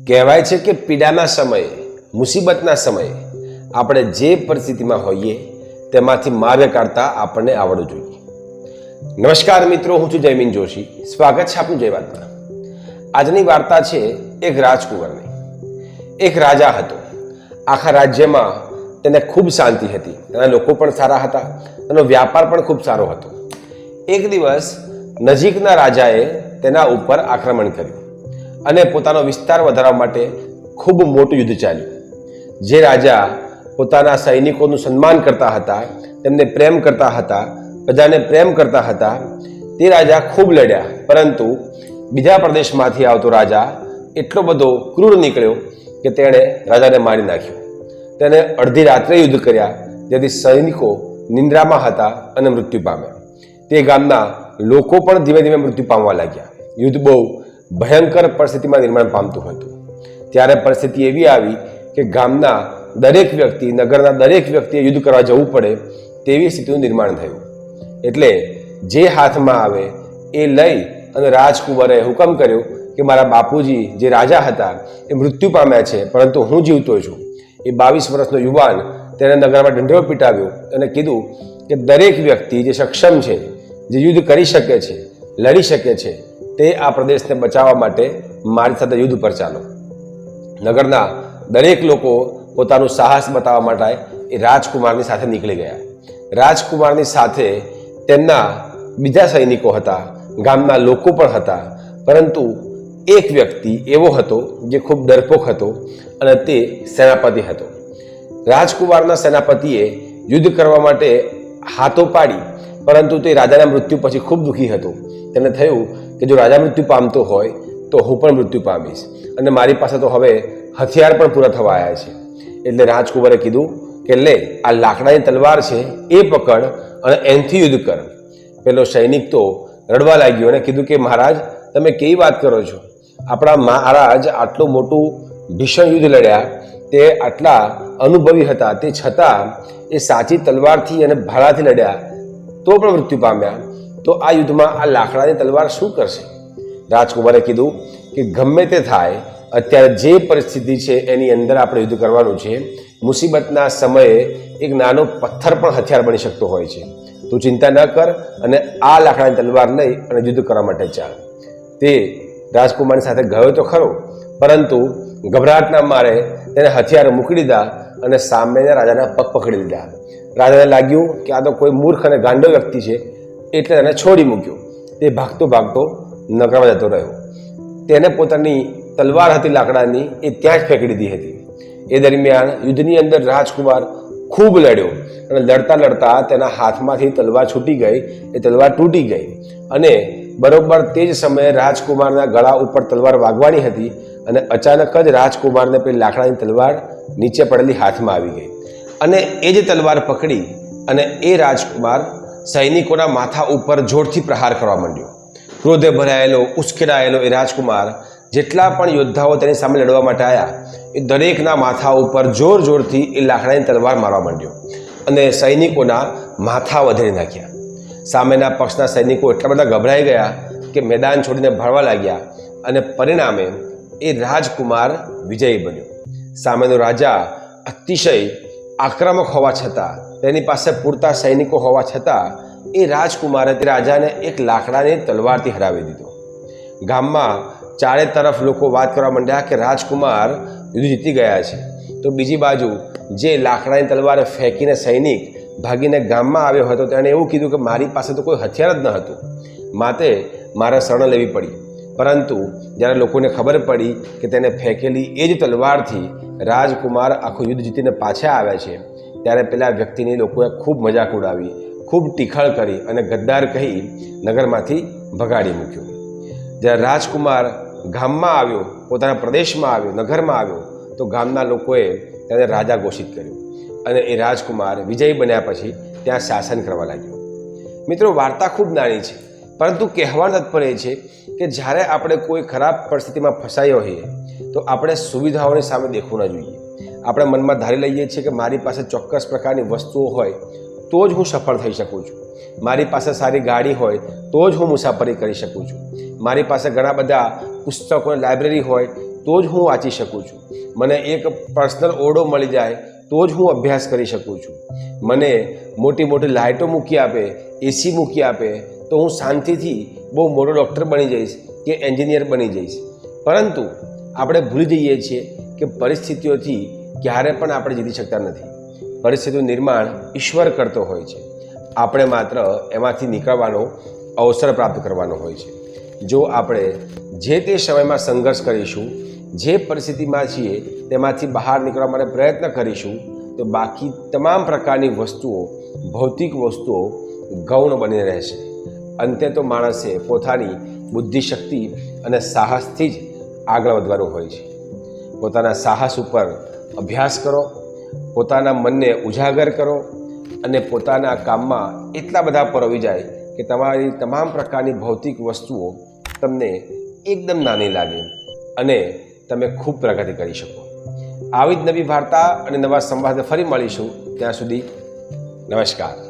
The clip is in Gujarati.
કહેવાય છે કે પીડાના સમયે, મુસીબતના સમયે આપણે જે પરિસ્થિતિમાં હોઈએ તેમાંથી માર્ગ કાઢતા આપણને આવડવું જોઈએ. નમસ્કાર મિત્રો, હું છું જયમીન જોશી. સ્વાગત છે આપનું જય વાર્તામાં. આજની વાર્તા છે એક રાજકુંવરની. એક રાજા હતો. આખા રાજ્યમાં તેને ખૂબ શાંતિ હતી. તેના લોકો પણ સારા હતા, તેનો વ્યાપાર પણ ખૂબ સારો હતો. એક દિવસ નજીકના રાજાએ તેના ઉપર આક્રમણ કર્યું અને પોતાનો વિસ્તાર વધારવા માટે ખૂબ મોટું યુદ્ધ ચાલ્યું. જે રાજા પોતાના સૈનિકોનું સન્માન કરતા હતા, તેમને પ્રેમ કરતા હતા, પ્રજાને પ્રેમ કરતા હતા, તે રાજા ખૂબ લડ્યા. પરંતુ બીજા પ્રદેશમાંથી આવતો રાજા એટલો બધો ક્રૂર નીકળ્યો કે તેણે રાજાને મારી નાખ્યો. તેને અડધી રાત્રે યુદ્ધ કર્યા, જેથી સૈનિકો નિંદ્રામાં હતા અને મૃત્યુ પામ્યા. તે ગામના લોકો પણ ધીમે ધીમે મૃત્યુ પામવા લાગ્યા. યુદ્ધ બહુ ભયંકર પરિસ્થિતિમાં નિર્માણ પામતું હતું. ત્યારે પરિસ્થિતિ એવી આવી કે ગામના દરેક વ્યક્તિ, નગરના દરેક વ્યક્તિએ યુદ્ધ કરવા જવું પડે તેવી સ્થિતિનું નિર્માણ થયું. એટલે જે હાથમાં આવે એ લઈ અને રાજકુંવરે હુકમ કર્યો કે મારા બાપુજી જે રાજા હતા એ મૃત્યુ પામ્યા છે, પરંતુ હું જીવતો છું. એ 22 વર્ષનો યુવાન તેને નગરમાં ઢંઢેરો પીટાવ્યો અને કીધું કે દરેક વ્યક્તિ જે સક્ષમ છે, જે યુદ્ધ કરી શકે છે, લડી શકે છે, તે આ પ્રદેશને બચાવવા માટે મારી સાથે યુદ્ધ પર ચાલો. નગરના દરેક લોકો પોતાનું સાહસ બતાવવા માટે એ રાજકુમારની સાથે નીકળી ગયા. રાજકુમારની સાથે તેમના બીજા સૈનિકો હતા, ગામના લોકો પણ હતા, પરંતુ એક વ્યક્તિ એવો હતો જે ખૂબ ડરપોક હતો અને તે સેનાપતિ હતો. રાજકુમારના સેનાપતિએ યુદ્ધ કરવા માટે હાથો પાડી, પરંતુ તે રાજાના મૃત્યુ પછી ખૂબ દુઃખી હતો. તેને થયું કે જો રાજા મૃત્યુ પામતો હોય તો હું પણ મૃત્યુ પામીશ અને મારી પાસે તો હવે હથિયાર પણ પૂરા થવા આવ્યા છે. એટલે રાજકુંવરે કીધું કે લે, આ લાકડાની તલવાર છે એ પકડ અને એનથી યુદ્ધ કર. પેલો સૈનિક તો રડવા લાગ્યો અને કીધું કે મહારાજ, તમે કેવી વાત કરો છો? આપણા મહારાજ આટલું મોટું ભીષણ યુદ્ધ લડ્યા, તે આટલા અનુભવી હતા, તે છતાં એ સાચી તલવારથી અને ભાલાથી લડ્યા તો પણ મૃત્યુ પામ્યા. તો આ યુદ્ધમાં આ લાકડાની તલવાર શું કરશે? રાજકુમારે કીધું કે ગમે તે થાય, અત્યારે જે પરિસ્થિતિ છે એની અંદર આપણે યુદ્ધ કરવાનું છે. મુસીબતના સમયે એક નાનો પથ્થર પણ હથિયાર બની શકતો હોય છે. તું ચિંતા ન કર અને આ લાકડાની તલવાર લઈ અને યુદ્ધ કરવા માટે ચાલ. તે રાજકુમારની સાથે ગયો તો ખરો, પરંતુ ગભરાટના મારે તેને હથિયાર મૂકી દીધા અને સામેના રાજાના પગ પકડી લીધા. રાજાને લાગ્યું કે આ તો કોઈ મૂર્ખ અને ગાંડો વ્યક્તિ છે, એટલે તેને છોડી મૂક્યો. તે ભાગતો ભાગતો નગરમાં જતો રહ્યો. તેને પોતાની તલવાર હતી લાકડાની, એ ત્યાં જ ફેંકી દીધી હતી. એ દરમિયાન યુદ્ધની અંદર રાજકુમાર ખૂબ લડ્યો અને લડતા લડતા તેના હાથમાંથી તલવાર છૂટી ગઈ, એ તલવાર તૂટી ગઈ અને બરોબર તે જ સમયે રાજકુમારના ગળા ઉપર તલવાર વાગવાની હતી અને અચાનક જ રાજકુમારને પેલી લાકડાની તલવાર નીચે પડેલી હાથમાં આવી ગઈ અને એ જ તલવાર પકડી અને એ રાજકુમાર સૈનિકોના માથા ઉપર જોરથી પ્રહાર કરવા માંડ્યો. ક્રોધે ભરાયેલો, ઉશ્કેરાયેલો એ રાજકુમાર જેટલા પણ યોદ્ધાઓ તેની સામે લડવા માટે આવ્યા એ દરેકના માથા ઉપર જોર જોરથી એ લાકડાની તલવાર મારવા માંડ્યો અને સૈનિકોના માથા વધેરી નાખ્યા. સામેના પક્ષના સૈનિકો એટલા બધા ગભરાઈ ગયા કે મેદાન છોડીને ભાગવા લાગ્યા અને પરિણામે એ રાજકુમાર વિજયી બન્યો. સામેનો રાજા અતિશય આક્રમક હોવા છતાં, તેની પાસે પૂરતા સૈનિકો હોવા છતાં એ રાજકુમારે તે રાજાને એક લાકડાની તલવારથી હરાવી દીધો. ગામમાં ચારે તરફ લોકો વાત કરવા માંડ્યા કે રાજકુમાર યુદ્ધ જીતી ગયા છે. તો બીજી બાજુ જે લાકડાની તલવાર ફેંકીને સૈનિક ભાગીને ગામમાં આવ્યો હતો તેણે એવું કીધું કે મારી પાસે તો કોઈ હથિયાર જ ન હતું, માટે મારે શરણ લેવી પડી. પરંતુ જ્યારે લોકોને ખબર પડી કે તેને ફેંકેલી એ જ તલવારથી રાજકુમાર આખું યુદ્ધ જીતીને પાછા આવ્યા છે, ત્યારે પેલા વ્યક્તિની લોકોએ ખૂબ મજાક ઉડાવી, ખૂબ ટીખળ કરી અને ગદ્દાર કહી નગરમાંથી ભગાડી મૂક્યો. જ્યારે રાજકુમાર ગામમાં આવ્યો, પોતાના પ્રદેશમાં આવ્યો, નગરમાં આવ્યો, તો ગામના લોકોએ તેને રાજા ઘોષિત કર્યો અને એ રાજકુમાર વિજયી બન્યા પછી ત્યાં શાસન કરવા લાગ્યો. મિત્રો, વાર્તા ખૂબ નાની છે, પરંતુ કહેવાનું તાત્પર્ય એ છે કે જ્યારે આપણે કોઈ ખરાબ પરિસ્થિતિમાં ફસાયા હોઈએ તો આપણે સુવિધાઓની સામે દેખવું ન જોઈએ. આપણે મનમાં ધારી લઈએ છીએ કે મારી પાસે ચોક્કસ પ્રકારની વસ્તુઓ હોય તો જ હું સફળ થઈ શકું છું, મારી પાસે સારી ગાડી હોય તો જ હું મુસાફરી કરી શકું છું, મારી પાસે ઘણા બધા પુસ્તકોની લાઇબ્રેરી હોય તો તો જ હું વાંચી શકું છું. મને એક પર્સનલ ઓરડો મળી જાય તો જ હું અભ્યાસ કરી શકું છું. મને મોટી મોટી લાઇટો મૂકી આપે, એસી મૂકી આપે તો હું શાંતિથી બહુ મોટો ડૉક્ટર બની જઈશ કે એન્જિનિયર બની જઈશ. પરંતુ આપણે ભૂલી જઈએ છીએ કે પરિસ્થિતિઓથી ક્યારે પણ આપણે જીતી શકતા નથી. પરિસ્થિતિનું નિર્માણ ઈશ્વર કરતો હોય છે. આપણે માત્ર એમાંથી નીકળવાનો અવસર પ્રાપ્ત કરવાનો હોય છે. જો આપણે જે તે સમયમાં સંઘર્ષ કરીશું, જે પરિસ્થિતિમાં છીએ તેમાંથી બહાર નીકળવા માટે પ્રયત્ન કરીશું, તો બાકી તમામ પ્રકારની વસ્તુઓ, ભૌતિક વસ્તુઓ ગૌણ બની રહેશે. અંતે તો માણસે પોતાની બુદ્ધિશક્તિ અને સાહસથી જ આગળ વધવાનું હોય છે. પોતાના સાહસ ઉપર અભ્યાસ કરો, પોતાના મનને ઉજાગર કરો અને પોતાના કામમાં એટલા બધા પરોવી જાય કે તમારી તમામ પ્રકારની ભૌતિક વસ્તુઓ તમને એકદમ નાની લાગે અને તમે ખૂબ પ્રગતિ કરી શકો. આવી જ નવી વાર્તા અને નવા સંવાદ ફરી મળીશું. ત્યાં સુધી નમસ્કાર.